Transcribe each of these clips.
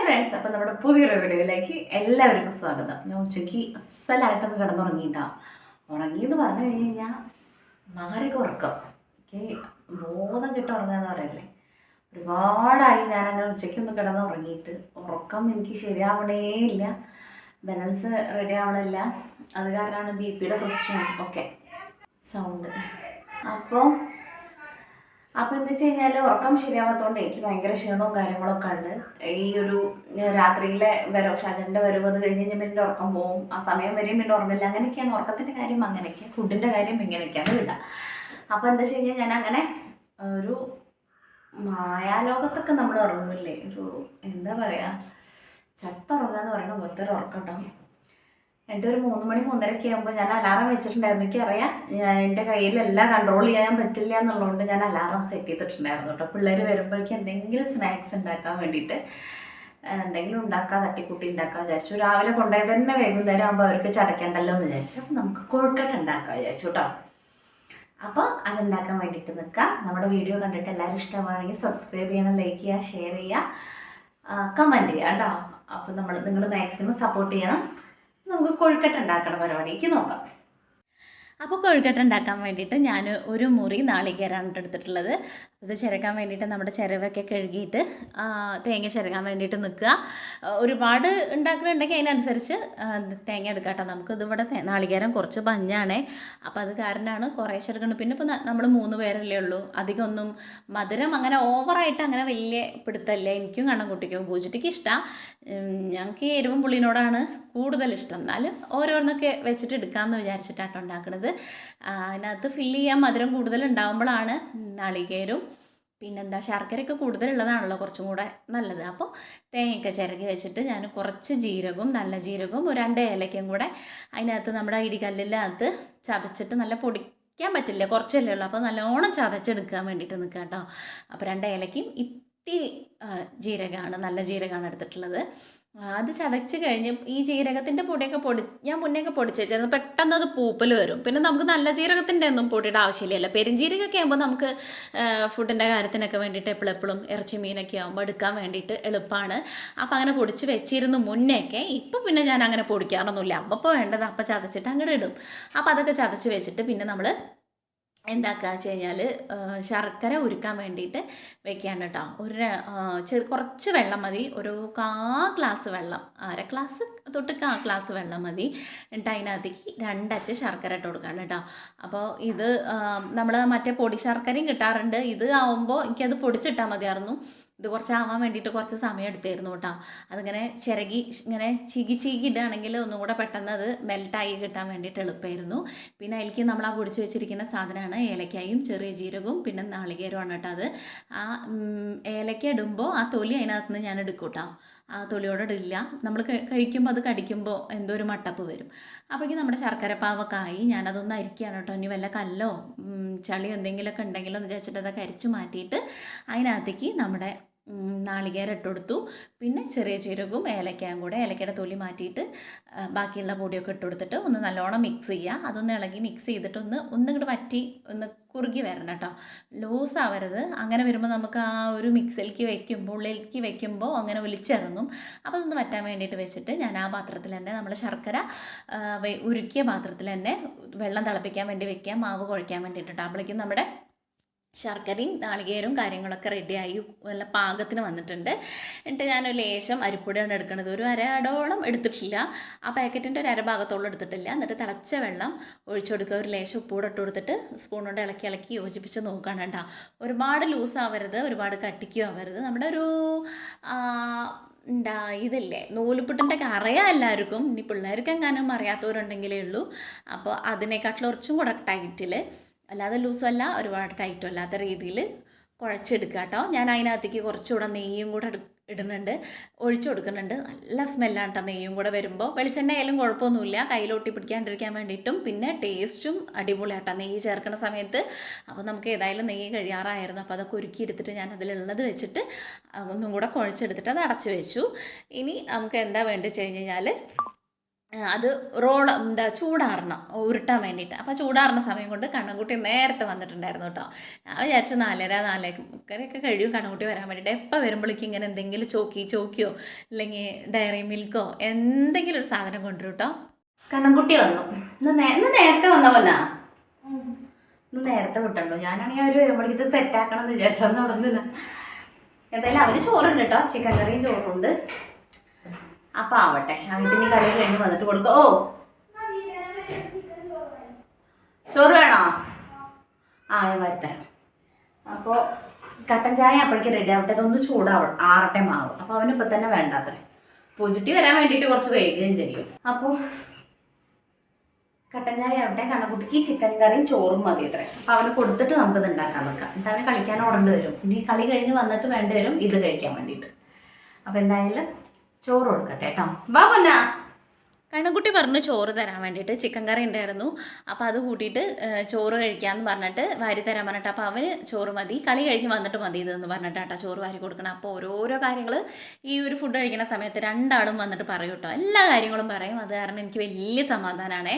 Friends, അപ്പം നമ്മുടെ പുതിയൊരു വീഡിയോയിലേക്ക് എല്ലാവർക്കും സ്വാഗതം. ഞാൻ ഉച്ചയ്ക്ക് അസലായിട്ടൊന്ന് കിടന്നുറങ്ങിയിട്ടാണ്. ഉറങ്ങിയെന്ന് പറഞ്ഞു കഴിഞ്ഞാൽ മാരൊക്കെ ഉറക്കം. എനിക്ക് ബോധം കിട്ട ഉറങ്ങുകയെന്ന് പറയല്ലേ. ഒരുപാടായി ഞാനങ്ങനെ ഉച്ചയ്ക്കൊന്ന് കിടന്ന് ഉറങ്ങിയിട്ട്. ഉറക്കം എനിക്ക് ശരിയാവണേ ഇല്ല, ബാലൻസ് റെഡി ആവണില്ല. അത് കാരണമാണ് BP പ്രശ്നം ഒക്കെ സൗണ്ട്. അപ്പോൾ എന്താ വെച്ച് കഴിഞ്ഞാൽ ഉറക്കം ശരിയാവാത്തതുകൊണ്ട് എനിക്ക് ഭയങ്കര ക്ഷീണവും കാര്യങ്ങളൊക്കെ ഉണ്ട്. ഈ ഒരു രാത്രിയിലെ വരവ്, ഷാജൻ്റെ വരവ്, അത് കഴിഞ്ഞ് കഴിഞ്ഞാൽ പിന്നെ ഉറക്കം പോവും. ആ സമയം വരെയും പിന്നെ ഉറങ്ങില്ല. അങ്ങനെയൊക്കെയാണ് ഉറക്കത്തിൻ്റെ കാര്യം, അങ്ങനെയൊക്കെ ഫുഡിൻ്റെ കാര്യം ഇങ്ങനെയൊക്കെയാണ് വിടുക. അപ്പോൾ എന്താ വെച്ച് കഴിഞ്ഞാൽ ഞാൻ അങ്ങനെ ഒരു മായാലോകത്തൊക്കെ നമ്മൾ ഉറങ്ങില്ലേ, ഒരു എന്താ പറയുക, ചത്തുറങ്ങുക എന്ന് പറയുന്ന പോലത്തെ ഒരു ഉറക്കം ഉണ്ടാവും. എൻ്റെ ഒരു 3 മണി 3:30 ആകുമ്പോൾ ഞാൻ അലാറം വെച്ചിട്ടുണ്ടായിരുന്നു. എനിക്കറിയാം എൻ്റെ കയ്യിലെല്ലാം കൺട്രോൾ ചെയ്യാൻ പറ്റില്ല എന്നുള്ളതുകൊണ്ട് ഞാൻ അലാറം സെറ്റ് ചെയ്തിട്ടുണ്ടായിരുന്നു കേട്ടോ. പിള്ളേർ വരുമ്പോഴേക്കും എന്തെങ്കിലും സ്നാക്സ് ഉണ്ടാക്കാൻ വേണ്ടിയിട്ട് എന്തെങ്കിലും ഉണ്ടാക്കാം, തട്ടിക്കൂട്ടി ഉണ്ടാക്കാൻ വിചാരിച്ചു. രാവിലെ കൊണ്ടുപോയി തന്നെ വൈകുന്നേരം ആകുമ്പോൾ അവർക്ക് ചടക്കേണ്ടല്ലോ എന്ന് വിചാരിച്ചു. അപ്പോൾ നമുക്ക് കൊഴുക്കട്ട ഉണ്ടാക്കാൻ വിചാരിച്ചു കേട്ടോ. അപ്പോൾ അതുണ്ടാക്കാൻ വേണ്ടിയിട്ട് നിൽക്കാം. നമ്മുടെ വീഡിയോ കണ്ടിട്ട് എല്ലാവരും ഇഷ്ടമാണെങ്കിൽ സബ്സ്ക്രൈബ് ചെയ്യണം, ലൈക്ക് ചെയ്യുക, ഷെയർ ചെയ്യുക, കമൻറ്റ് ചെയ്യുക കേട്ടോ. അപ്പോൾ നിങ്ങൾ മാക്സിമം സപ്പോർട്ട് ചെയ്യണം. നമുക്ക് കൊഴുക്കട്ട ഉണ്ടാക്കണ പരിപാടിക്ക് നോക്കാം. അപ്പോൾ കൊഴുക്കട്ട ഉണ്ടാക്കാൻ വേണ്ടിയിട്ട് ഞാൻ ഒരു മുറി നാളികേരമാണ് എടുത്തിട്ടുള്ളത്. ഇത് ചിരകാൻ വേണ്ടിയിട്ട് നമ്മുടെ ചിരവൊക്കെ കഴുകിയിട്ട് തേങ്ങ ചിരകാൻ വേണ്ടിയിട്ട് നിൽക്കുക. ഒരുപാട് ഉണ്ടാക്കുന്നുണ്ടെങ്കിൽ അതിനനുസരിച്ച് തേങ്ങ എടുക്കാം കേട്ടോ. നമുക്ക് ഇതിവിടെ നാളികേരം കുറച്ച് പഞ്ഞാണേ, അപ്പോൾ അത് കാരണമാണ് കുറേശ്ശെ എടുക്കുന്നത്. പിന്നെ ഇപ്പോൾ നമ്മൾ 3 പേരല്ലേ ഉള്ളൂ, അധികം ഒന്നും മധുരം അങ്ങനെ ഓവറായിട്ട് അങ്ങനെ വലിയ പിടുത്തല്ലേ. എനിക്കും കണ്ണൻകുട്ടിക്കും പൂജയ്ക്ക് ഇഷ്ടമാണ്. ഞങ്ങൾക്ക് ഈ എരിവും പുള്ളിനോടാണ് കൂടുതൽ ഇഷ്ടം. എന്നാലും ഓരോന്നൊക്കെ വെച്ചിട്ട് എടുക്കാമെന്ന് വിചാരിച്ചിട്ടാട്ടോ ഉണ്ടാക്കുന്നത്. അതിനകത്ത് ഫില്ല് ചെയ്യാൻ മധുരം കൂടുതൽ ഉണ്ടാകുമ്പോഴാണ് നാളികേരവും പിന്നെന്താ ശർക്കരയൊക്കെ കൂടുതലുള്ളതാണല്ലോ കുറച്ചും കൂടെ നല്ലത്. അപ്പോൾ തേങ്ങയൊക്കെ ചിരകി വെച്ചിട്ട് ഞാൻ കുറച്ച് ജീരകവും നല്ല ജീരകവും 2 ഏലക്കയും കൂടെ അതിനകത്ത് നമ്മുടെ ഇടികല്ലിനകത്ത് ചതച്ചിട്ട്, നല്ല പൊടിക്കാൻ പറ്റില്ല, കുറച്ചല്ലേ ഉള്ളൂ, അപ്പോൾ നല്ലോണം ചതച്ചെടുക്കാൻ വേണ്ടിയിട്ട് നിൽക്കാം കേട്ടോ. അപ്പോൾ 2 ഏലക്കയും ഇത്തിരി ജീരകമാണ്, നല്ല ജീരകമാണ് എടുത്തിട്ടുള്ളത്. അത് ചതച്ച് കഴിഞ്ഞ് ഈ ജീരകത്തിൻ്റെ പൊടിയൊക്കെ ഞാൻ മുന്നേയൊക്കെ പൊടിച്ച് വെച്ചായിരുന്നു. പെട്ടെന്ന് അത് പൂപ്പൽ വരും. പിന്നെ നമുക്ക് നല്ല ജീരകത്തിൻ്റെ ഒന്നും പൊടിയുടെ ആവശ്യമില്ലല്ലോ. പെരുംജീരകമൊക്കെ ആകുമ്പോൾ നമുക്ക് ഫുഡിൻ്റെ കാര്യത്തിനൊക്കെ വേണ്ടിയിട്ട് എപ്പോഴും ഇറച്ചി മീനൊക്കെ ആകുമ്പോൾ എടുക്കാൻ വേണ്ടിയിട്ട് എളുപ്പമാണ്. അപ്പോൾ അങ്ങനെ പൊടിച്ച് വെച്ചിരുന്നു മുന്നേയൊക്കെ. ഇപ്പോൾ പിന്നെ ഞാൻ അങ്ങനെ പൊടിക്കാറൊന്നുമില്ല. അപ്പോൾ വേണ്ടത് അപ്പോൾ ചതച്ചിട്ട് അങ്ങോട്ട് ഇടും. അപ്പോൾ അതൊക്കെ ചതച്ച് വെച്ചിട്ട് പിന്നെ നമ്മൾ എന്താക്കുക വെച്ച് കഴിഞ്ഞാൽ ശർക്കര ഉരുക്കാൻ വേണ്ടിയിട്ട് വെക്കുകയാണ് കേട്ടോ. കുറച്ച് വെള്ളം മതി, ഒരു 1/4 ഗ്ലാസ് വെള്ളം, 1/2 ഗ്ലാസ് തൊട്ട് 1/4 ഗ്ലാസ് വെള്ളം മതി. എന്നിട്ട് അതിനകത്തേക്ക് 2 അച്ച് ശർക്കര ഇട്ട് കൊടുക്കുകയാണ് കേട്ടോ. അപ്പോൾ ഇത് നമ്മൾ മറ്റേ പൊടി ശർക്കരയും കിട്ടാറുണ്ട്. ഇത് ആവുമ്പോൾ എനിക്കത് പൊടിച്ചിട്ടാൽ മതിയായിരുന്നു. ഇത് കുറച്ചാവാൻ വേണ്ടിയിട്ട് കുറച്ച് സമയം എടുത്തായിരുന്നു കേട്ടോ. അതിങ്ങനെ ഇങ്ങനെ ചീകി ഇടുകയാണെങ്കിൽ ഒന്നും കൂടെ പെട്ടെന്ന് അത് മെൽട്ടായി കിട്ടാൻ വേണ്ടിയിട്ട് എളുപ്പമായിരുന്നു. പിന്നെ അതിലേക്ക് നമ്മൾ ആ പൊടിച്ച് വെച്ചിരിക്കുന്ന സാധനമാണ് ഏലക്കായും ചെറിയ ജീരകവും പിന്നെ നാളികേരമാണ് കേട്ടോ. അത് ആ ഏലക്ക ഇടുമ്പോൾ ആ തൊലി അതിനകത്ത് നിന്ന് ഞാൻ എടുക്കും കേട്ടോ. ആ തൊലിയോടെ ഇടില്ല. നമ്മൾ കഴിക്കുമ്പോൾ അത് കടിക്കുമ്പോൾ എന്തോ ഒരു മട്ടപ്പ് വരും. അപ്പോഴേക്കും നമ്മുടെ ശർക്കര പാവൊക്കെ ആയി. ഞാനതൊന്ന് അരിക്കുകയാണ് കേട്ടോ. ഇനി വല്ല കല്ലോ ചളിയോ എന്തെങ്കിലുമൊക്കെ ഉണ്ടെങ്കിലോ എന്ന് വിചാരിച്ചിട്ട് അതൊക്കെ അരിച്ച് മാറ്റിയിട്ട് അതിനകത്തേക്ക് നമ്മുടെ നാളികേരം ഇട്ട് കൊടുത്തു. പിന്നെ ചെറിയ ജീരകവും ഏലക്കയും കൂടെ, ഏലക്കയുടെ തൊലി മാറ്റിയിട്ട് ബാക്കിയുള്ള പൊടിയൊക്കെ ഇട്ട് കൊടുത്തിട്ട് ഒന്ന് നല്ലോണം മിക്സ് ചെയ്യുക. അതൊന്ന് ഇളകി മിക്സ് ചെയ്തിട്ട് ഒന്നിങ്ങോട്ട് വറ്റി ഒന്ന് കുറുകി വരണം കേട്ടോ. ലൂസ് ആവരുത്. അങ്ങനെ വരുമ്പോൾ നമുക്ക് ആ ഒരു മിക്സിലേക്ക് ഉള്ളിലേക്ക് വെക്കുമ്പോൾ അങ്ങനെ ഒലിച്ചിറങ്ങും. അപ്പോൾ അതൊന്ന് വറ്റാൻ വേണ്ടിയിട്ട് വെച്ചിട്ട് ഞാൻ ആ പാത്രത്തിൽ തന്നെ നമ്മൾ ശർക്കര ഉരുക്കിയ പാത്രത്തിൽ തന്നെ വെള്ളം തിളപ്പിക്കാൻ വേണ്ടി വെക്കുക, മാവ് കുഴയ്ക്കാൻ വേണ്ടിയിട്ട്. അപ്പോഴേക്കും നമ്മുടെ ശർക്കരയും നാളികേരവും കാര്യങ്ങളൊക്കെ റെഡിയായി നല്ല പാകത്തിന് വന്നിട്ടുണ്ട്. എന്നിട്ട് ഞാനൊരു ലേശം അരിപ്പൊടിയാണ് എടുക്കുന്നത്. ഒരു 1/2 അടോളം എടുത്തിട്ടില്ല, ആ പാക്കറ്റിൻ്റെ ഒരു 1/2 ഭാഗത്തോളം എടുത്തിട്ടില്ല. എന്നിട്ട് തിളച്ച വെള്ളം ഒഴിച്ചു കൊടുക്കുക. ഒരു ലേശം ഉപ്പൂടെ ഇട്ട് കൊടുത്തിട്ട് സ്പൂൺ കൊണ്ട് ഇളക്കി യോജിപ്പിച്ച് നോക്കണം കേട്ടോ. ഒരുപാട് ലൂസ് ആവരുത്, ഒരുപാട് കട്ടിക്കും ആവരുത്. നമ്മുടെ ഒരു ഇതില്ലേ, നൂലുപുട്ടിൻ്റെ അറിയാം എല്ലാവർക്കും. ഇനി പിള്ളേർക്ക് എങ്ങാനും അറിയാത്തവരുണ്ടെങ്കിലേ ഉള്ളൂ. അപ്പോൾ അതിനെക്കാട്ടിലും കുറച്ചും കൂടെ ടൈറ്റിൽ, അല്ലാതെ ലൂസും അല്ല ഒരുപാട് ടൈറ്റും അല്ലാത്ത രീതിയിൽ കുഴച്ചെടുക്കുക കേട്ടോ. ഞാൻ അതിനകത്തേക്ക് കുറച്ചുകൂടെ നെയ്യും കൂടെ ഇടുന്നുണ്ട്, ഒഴിച്ചു കൊടുക്കുന്നുണ്ട്. നല്ല സ്മെല്ലാണ് കേട്ടോ നെയ്യും കൂടെ വരുമ്പോൾ. വെളിച്ചെണ്ണ ആയാലും കുഴപ്പമൊന്നുമില്ല, കയ്യിലൊട്ടി പിടിക്കാണ്ടിരിക്കാൻ വേണ്ടിയിട്ടും പിന്നെ ടേസ്റ്റും അടിപൊളിയാട്ടോ നെയ്യ് ചേർക്കുന്ന സമയത്ത്. അപ്പോൾ നമുക്ക് ഏതായാലും നെയ്യ് കഴിയാറായിരുന്നു. അപ്പോൾ അതൊക്കെ ഒരുക്കി എടുത്തിട്ട് ഞാൻ അതിലുള്ളത് വെച്ചിട്ട് ഒന്നും കൂടെ കുഴച്ചെടുത്തിട്ട് അത് അടച്ചു വെച്ചു. ഇനി നമുക്ക് എന്താ വേണ്ടി വെച്ച് കഴിഞ്ഞാൽ അത് ചൂടാറണം ഉരുട്ടാൻ വേണ്ടിയിട്ട്. അപ്പോൾ ചൂടാറുന്ന സമയം കൊണ്ട് കണ്ണൻകുട്ടി നേരത്തെ വന്നിട്ടുണ്ടായിരുന്നു കേട്ടോ. ഞാൻ വിചാരിച്ചു 4:30 കഴിയും കണ്ണൻകുട്ടി വരാൻ വേണ്ടിയിട്ട്. എപ്പോൾ വരുമ്പോഴേക്കും ഇങ്ങനെ എന്തെങ്കിലും ചോക്കിയോ അല്ലെങ്കിൽ ഡയറി മിൽക്കോ എന്തെങ്കിലും ഒരു സാധനം കൊണ്ടുവരും കേട്ടോ. കണ്ണൻകുട്ടി വന്നു. ഇന്ന് നേരത്തെ വന്ന പോലാ, ഇന്ന് നേരത്തെ വിട്ടല്ലോ. ഞാനാണെങ്കിൽ അവർ വരുമ്പോഴേക്കും ഇത് സെറ്റാക്കണം എന്ന് വിചാരിച്ചൊന്നും നടന്നില്ല. എന്തായാലും അവന് ചോറുണ്ട് കേട്ടോ, ചിക്കൻ കറിയും ചോറുണ്ട്. അപ്പം ആവട്ടെ, എന്നിട്ട് നീ കളി കഴിഞ്ഞ് വന്നിട്ട് കൊടുക്കുക. ഓ ചോറ് വേണോ? ഞാൻ വരുത്തരാം. അപ്പോൾ കട്ടൻ ചായ അപ്പോഴേക്കും റെഡി ആവട്ടെ. അതൊന്ന് ആറട്ടെ മാവും. അപ്പോൾ അവനിപ്പോൾ തന്നെ വേണ്ടാത്രേ. പോസിറ്റീവ് വരാൻ വേണ്ടിയിട്ട് കുറച്ച് വൈകുകയും ചെയ്യും. അപ്പോൾ കട്ടൻ ചായ ആവട്ടെ. കണ്ണൻകുട്ടിക്ക് ചിക്കൻ കറിയും ചോറും മതി അത്രേ. അപ്പോൾ അവന് കൊടുത്തിട്ട് നമുക്കിത് ഉണ്ടാക്കാൻ വെക്കാം. എന്നിട്ട് അവന് കളിക്കാൻ ഓടേണ്ടി വരും. ഇനി കളി കഴിഞ്ഞ് വന്നിട്ട് വേണ്ടി വരും ഇത് കഴിക്കാൻ വേണ്ടിയിട്ട്. അപ്പോൾ എന്തായാലും ചോറ് കൊടുക്കട്ടെ കേട്ടോ. വാ പൊന്നാ. കണ്ണൻകുട്ടി പറഞ്ഞു ചോറ് തരാൻ വേണ്ടിയിട്ട്. ചിക്കൻ കറി ഉണ്ടായിരുന്നു. അപ്പോൾ അത് കൂട്ടിയിട്ട് ചോറ് കഴിക്കാമെന്ന് പറഞ്ഞിട്ട് വാരി തരാൻ പറഞ്ഞിട്ട്. അപ്പോൾ അവന് ചോറ് മതി, കളി കഴിഞ്ഞ് വന്നിട്ട് മതി ഇതെന്ന് പറഞ്ഞിട്ടാട്ടോ ചോറ് വാരി കൊടുക്കണം. അപ്പോൾ ഓരോരോ കാര്യങ്ങൾ ഈ ഒരു ഫുഡ് കഴിക്കുന്ന സമയത്ത് രണ്ടാളും വന്നിട്ട് പറയും കേട്ടോ. എല്ലാ കാര്യങ്ങളും പറയും. അത് കാരണം എനിക്ക് വലിയ സമാധാനമാണേ.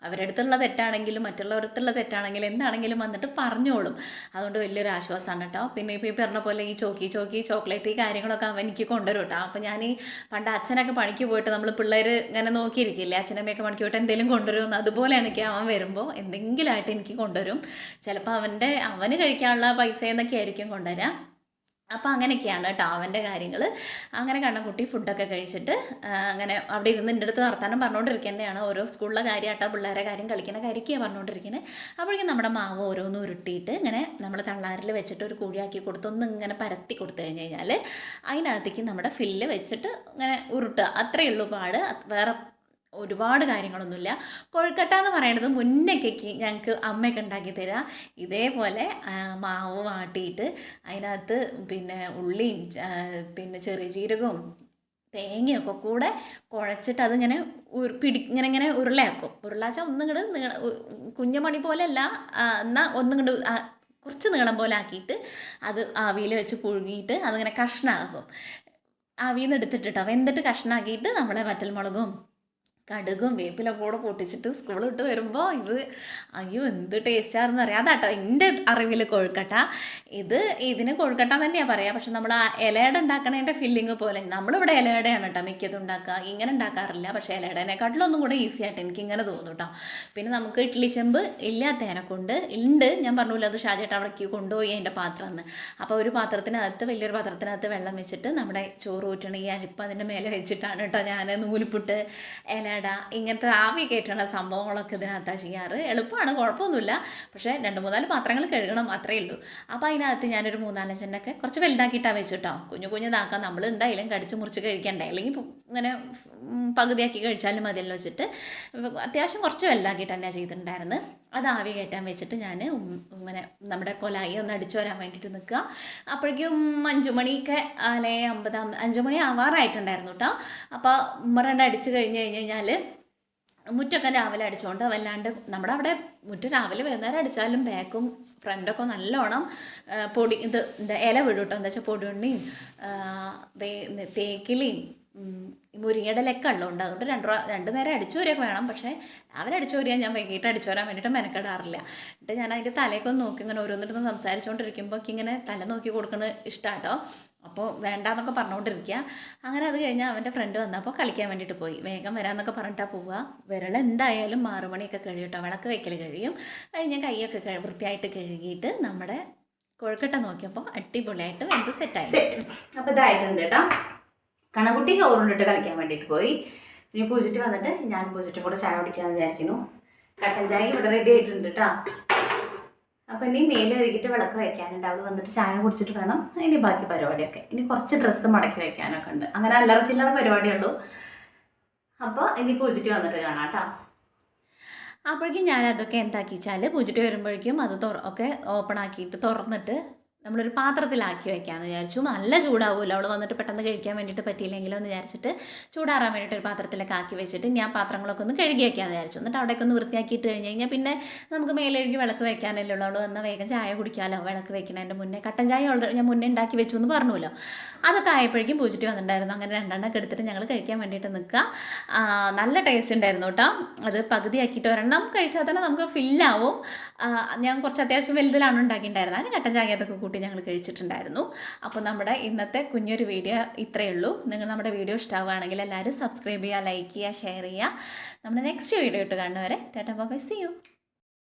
അവരുടെ അടുത്തുള്ള തെറ്റാണെങ്കിലും മറ്റുള്ളവരടുത്തുള്ള തെറ്റാണെങ്കിലും എന്താണെങ്കിലും വന്നിട്ട് പറഞ്ഞോളും. അതുകൊണ്ട് വലിയൊരു ആശ്വാസമാണ് കേട്ടോ. പിന്നെ ഇപ്പോൾ ഈ പറഞ്ഞ പോലെ ഈ ചോക്ലേറ്റ് ഈ കാര്യങ്ങളൊക്കെ അവൻ എനിക്ക് കൊണ്ടുവരും കേട്ടോ. അപ്പോൾ ഞാൻ ഈ പണ്ട് അച്ഛനൊക്കെ പണിക്ക് പോയിട്ട് നമ്മൾ പിള്ളേർ ഇങ്ങനെ നോക്കിയിരിക്കില്ലേ, അച്ഛനമ്മയൊക്കെ പണിക്ക് പോയിട്ട് എന്തെങ്കിലും കൊണ്ടുവരുമെന്ന്, അതുപോലെയാണ് എനിക്ക് അവൻ വരുമ്പോൾ എന്തെങ്കിലുമായിട്ട് എനിക്ക് കൊണ്ടുവരും. ചിലപ്പോൾ അവന് കഴിക്കാനുള്ള പൈസ എന്നൊക്കെ ആയിരിക്കും കൊണ്ടുവരാം. അപ്പോൾ അങ്ങനെയൊക്കെയാണ് കേട്ടോ അവൻ്റെ കാര്യങ്ങൾ. അങ്ങനെ കണ്ണൻകുട്ടി ഫുഡൊക്കെ കഴിച്ചിട്ട് അങ്ങനെ അവിടെ ഇരുന്ന് എൻ്റെ അടുത്ത് വർത്താനം പറഞ്ഞുകൊണ്ടിരിക്കുന്നതാണ്. ഓരോ സ്കൂളിലെ കാര്യം കേട്ടോ, പിള്ളേരെ കാര്യം, കളിക്കുന്ന കാര്യമൊക്കെയാണ് പറഞ്ഞുകൊണ്ടിരിക്കുന്നത്. അപ്പോഴേക്കും നമ്മുടെ മാവ് ഓരോന്ന് ഉരുട്ടിയിട്ട് ഇങ്ങനെ നമ്മൾ തള്ളാരിൽ വെച്ചിട്ട് ഒരു കുഴിയാക്കി കൊടുത്ത് ഒന്ന് ഇങ്ങനെ പരത്തി കൊടുത്തു കഴിഞ്ഞ് കഴിഞ്ഞാൽ അതിനകത്തേക്ക് നമ്മുടെ ഫില്ല് വെച്ചിട്ട് ഇങ്ങനെ ഉരുട്ടുക. അത്രയേ ഉള്ളൂ പാട്, വേറെ ഒരുപാട് കാര്യങ്ങളൊന്നുമില്ല. കൊഴുക്കട്ട എന്ന് പറയുന്നത് മുന്നേക്കൊക്കെ ഞങ്ങൾക്ക് അമ്മയൊക്കെ ഉണ്ടാക്കി തരാം. ഇതേപോലെ മാവ് വാട്ടിയിട്ട് അതിനകത്ത് പിന്നെ ഉള്ളിയും പിന്നെ ചെറിയ ജീരകവും തേങ്ങയൊക്കെ കൂടെ കുഴച്ചിട്ട് അതിങ്ങനെ ഇങ്ങനെ ഉരുളയാക്കും. ഉരുളാച്ചാൽ ഒന്നിങ്ങോട്ട് കുഞ്ഞമണി പോലെയല്ല, എന്നാൽ ഒന്നിങ്ങോട്ട് കുറച്ച് നീളം പോലെ ആക്കിയിട്ട് അത് ആവിയിൽ വെച്ച് പുഴുങ്ങിയിട്ട് അതിങ്ങനെ കഷ്ണമാക്കും. ആവിയിൽ നിന്ന് എടുത്തിട്ടോ വെന്തിട്ട് കഷ്ണമാക്കിയിട്ട് നമ്മളെ വറ്റൽമുളകും കടുകും വേപ്പിലൊക്കെ കൂടെ പൊട്ടിച്ചിട്ട് സ്കൂൾ വിട്ട് വരുമ്പോൾ അയ്യോ എന്ത് ടേസ്റ്റാണെന്ന് അറിയാം. അതാട്ടോ എൻ്റെ അറിവിൽ കൊഴുക്കട്ട. ഇതിന് കൊഴുക്കട്ട തന്നെയാണ് പറയുക. പക്ഷെ നമ്മൾ ആ ഇലയുടെ ഉണ്ടാക്കണതിൻ്റെ ഫില്ലിങ് പോലെ നമ്മളിവിടെ ഇലയുടെയാണ് കേട്ടോ മിക്കതും ഉണ്ടാക്കുക. ഇങ്ങനെ ഉണ്ടാക്കാറില്ല. പക്ഷേ ഇലയുടേനെക്കാട്ടിലൊന്നും കൂടെ ഈസി ആയിട്ട് എനിക്കിങ്ങനെ തോന്നും കേട്ടോ. പിന്നെ നമുക്ക് ഇഡ്ഡലി ചെമ്പ് ഇല്ലാത്തതിനെ കൊണ്ട് ഉണ്ട്. ഞാൻ പറഞ്ഞില്ല അത് ഷാജേട്ട അവിടേക്ക് കൊണ്ടുപോയി അതിൻ്റെ പാത്രം എന്ന്. അപ്പോൾ ഒരു പാത്രത്തിനകത്ത് വലിയൊരു പാത്രത്തിനകത്ത് വെള്ളം വെച്ചിട്ട് നമ്മുടെ ചോറ് ഊറ്റണ ഈ അരിപ്പ് അതിൻ്റെ മേലെ വെച്ചിട്ടാണ് കേട്ടോ ഞാൻ നൂലിപ്പുട്ട് ഇല ഇങ്ങനത്തെ ആവി കയറ്റുള്ള സംഭവങ്ങളൊക്കെ ഇതിനകത്താണ് ചെയ്യാറ്. എളുപ്പമാണ്, കുഴപ്പമൊന്നുമില്ല. പക്ഷേ 2-3 പാത്രങ്ങൾ കഴുകണം, അത്രയേ ഉള്ളൂ. അപ്പോൾ അതിനകത്ത് ഞാനൊരു 3-4 കുറച്ച് വലുതാക്കിയിട്ടാണ് വെച്ചിട്ടോ. കുഞ്ഞിതാക്കാം, നമ്മൾ എന്തായാലും കടിച്ച് മുറിച്ച് കഴിക്കണ്ടേ, അല്ലെങ്കിൽ ഇങ്ങനെ പകുതിയാക്കി കഴിച്ചാലും മതിയല്ലോ വെച്ചിട്ട് അത്യാവശ്യം കുറച്ച് വലുതാക്കിയിട്ട് തന്നെയാണ് ചെയ്തിട്ടുണ്ടായിരുന്നു. അത് ആവി കയറ്റാൻ വെച്ചിട്ട് ഞാൻ ഇങ്ങനെ നമ്മുടെ കൊലായി ഒന്ന് അടിച്ചു വരാൻ വേണ്ടിയിട്ട് നിൽക്കുക. അപ്പോഴേക്കും 5 മണിയൊക്കെ അല്ലെ 5 മണി ആവാറായിട്ടുണ്ടായിരുന്നു കേട്ടോ. അപ്പോൾ ഉമ്മറണ്ട് അടിച്ചു കഴിഞ്ഞ് കഴിഞ്ഞാൽ മുറ്റൊക്കെ രാവിലെ അടിച്ചുകൊണ്ട് വല്ലാണ്ട് നമ്മുടെ അവിടെ മുറ്റം രാവിലെ വൈകുന്നേരം അടിച്ചാലും ബാക്കും ഫ്രണ്ടൊക്കെ നല്ലോണം ഇല വിടും കേട്ടോ. എന്താ വെച്ചാൽ പൊടിയുണ്ണിയും തേക്കിലയും മുരിങ്ങയുടെ ഇലയൊക്കെ ഉള്ളതുകൊണ്ട് അതുകൊണ്ട് 2 നേരം അടിച്ചു വരികയൊക്കെ വേണം. പക്ഷേ രാവിലെ അടിച്ചു വരിക ഞാൻ വൈകിട്ട് അടിച്ചു വരാൻ വേണ്ടിയിട്ട് മെനക്കെടാറില്ല. എന്നിട്ട് ഞാൻ അതിൻ്റെ തലയൊക്കെ ഒന്ന് നോക്കി ഇങ്ങനെ ഓരോന്നിട്ട് സംസാരിച്ചുകൊണ്ടിരിക്കുമ്പോൾ ഇങ്ങനെ തല നോക്കി കൊടുക്കുന്നത് ഇഷ്ടമാണ് കേട്ടോ. അപ്പോൾ വേണ്ടാന്നൊക്കെ പറഞ്ഞുകൊണ്ടിരിക്കുക. അങ്ങനെ അത് കഴിഞ്ഞാൽ അവൻ്റെ ഫ്രണ്ട് വന്നപ്പോൾ കളിക്കാൻ വേണ്ടിയിട്ട് പോയി. വേഗം വരാമെന്നൊക്കെ പറഞ്ഞിട്ടാണ് പോവുക. വിരൽ എന്തായാലും 6 മണിയൊക്കെ കഴിയും കേട്ടോ. വിളക്ക് വയ്ക്കൽ കഴിയും. കഴിഞ്ഞ് കൈയൊക്കെ വൃത്തിയായിട്ട് കഴുകിയിട്ട് നമ്മുടെ കൊഴുക്കട്ട നോക്കിയപ്പോൾ അടിപൊളിയായിട്ട് വെന്ത് സെറ്റായി. അപ്പോൾ ഇതായിട്ടുണ്ട് കേട്ടോ. കണ്ണൻകുട്ടി ചോറുണ്ടിട്ട് കളിക്കാൻ വേണ്ടിയിട്ട് പോയി. ഇനി പൂജിറ്റ് വന്നിട്ട് ഞാൻ പൂജിറ്റും കൂടെ ചായ കുടിക്കാമെന്ന് വിചാരിക്കുന്നു. കട്ടൻ ചായ ഇവിടെ റെഡി ആയിട്ടുണ്ട് കേട്ടോ. അപ്പോൾ ഇനി മേലെ കഴുകിയിട്ട് വിളക്ക് വയ്ക്കാനുണ്ട്. അവൾ വന്നിട്ട് ചായ കുടിച്ചിട്ട് വേണം ഇനി ബാക്കി പരിപാടിയൊക്കെ. ഇനി കുറച്ച് ഡ്രസ്സ് മടക്കി വയ്ക്കാനൊക്കെ ഉണ്ട്. അങ്ങനെ അല്ലറ ചില്ലറ പരിപാടിയുള്ളൂ. അപ്പോൾ ഇനി പൂജിറ്റ് വന്നിട്ട് കാണാം കേട്ടോ. അപ്പോഴേക്കും ഞാനതൊക്കെ എന്താക്കി വെച്ചാൽ പൂജിറ്റ് വരുമ്പോഴേക്കും അത് ഒക്കെ ഓപ്പൺ ആക്കിയിട്ട് തുറന്നിട്ട് നമ്മളൊരു പാത്രത്തിലാക്കി വെക്കാമെന്ന് വിചാരിച്ചു. നല്ല ചൂടാവുമല്ലോ, അവൾ വന്നിട്ട് പെട്ടെന്ന് കഴിക്കാൻ വേണ്ടിയിട്ട് പറ്റിയില്ലെങ്കിലോ എന്ന് വിചാരിച്ചിട്ട് ചൂടാറാൻ വേണ്ടിയിട്ട് ഒരു പാത്രത്തിലൊക്കെ ആക്കി വെച്ചിട്ട് ഞാൻ പാത്രങ്ങളൊക്കെ ഒന്ന് കഴുകി വയ്ക്കാമെന്ന് വിചാരിച്ചു. എന്നിട്ട് അവിടെയൊക്കെ ഒന്ന് വൃത്തിയാക്കിയിട്ട് കഴിഞ്ഞ് കഴിഞ്ഞാൽ പിന്നെ നമുക്ക് മേലെഴുകി വിളക്ക് വെക്കാനല്ലേ ഉള്ളൂ. അവൾ വന്നാൽ വേഗം ചായ കുടിക്കാമല്ലോ. വിളക്ക് വെക്കണതിൻ്റെ മുന്നേ കട്ടൻ ചായ ഞാൻ മുന്നേ ഉണ്ടാക്കി വെച്ചു എന്ന് പറഞ്ഞുവല്ലോ. അതൊക്കെ ആയപ്പോഴേക്കും പൂച്ചിട്ട് വന്നിട്ടുണ്ടായിരുന്നു. അങ്ങനെ രണ്ടെണ്ണമൊക്കെ എടുത്തിട്ട് ഞങ്ങൾ കഴിക്കാൻ വേണ്ടിയിട്ട് നിൽക്കുക. നല്ല ടേസ്റ്റ് ഉണ്ടായിരുന്നു കേട്ടോ. അത് പകുതിയാക്കിയിട്ട് ഒരെണ്ണം കഴിച്ചാൽ തന്നെ നമുക്ക് ഫില്ലാവും. ഞാൻ കുറച്ച് അത്യാവശ്യം വലുതിലാണ് ഉണ്ടാക്കിയിട്ടുണ്ടായിരുന്നത്. അതിന് കട്ടൻ ചായ അതൊക്കെ കൂട്ടി ഞങ്ങൾ കഴിച്ചിട്ടുണ്ടായിരുന്നു. അപ്പോൾ നമ്മുടെ ഇന്നത്തെ കുഞ്ഞൊരു വീഡിയോ ഇത്രയേ ഉള്ളൂ. നിങ്ങൾ നമ്മുടെ വീഡിയോ ഇഷ്ടമാവുകയാണെങ്കിൽ എല്ലാവരും സബ്സ്ക്രൈബ് ചെയ്യുക, ലൈക്ക് ചെയ്യുക, ഷെയർ ചെയ്യുക. നമ്മുടെ നെക്സ്റ്റ് വീഡിയോ ഇട്ട് കാണുന്നവരെ ടാറ്റാ ബൈ, സീ യു.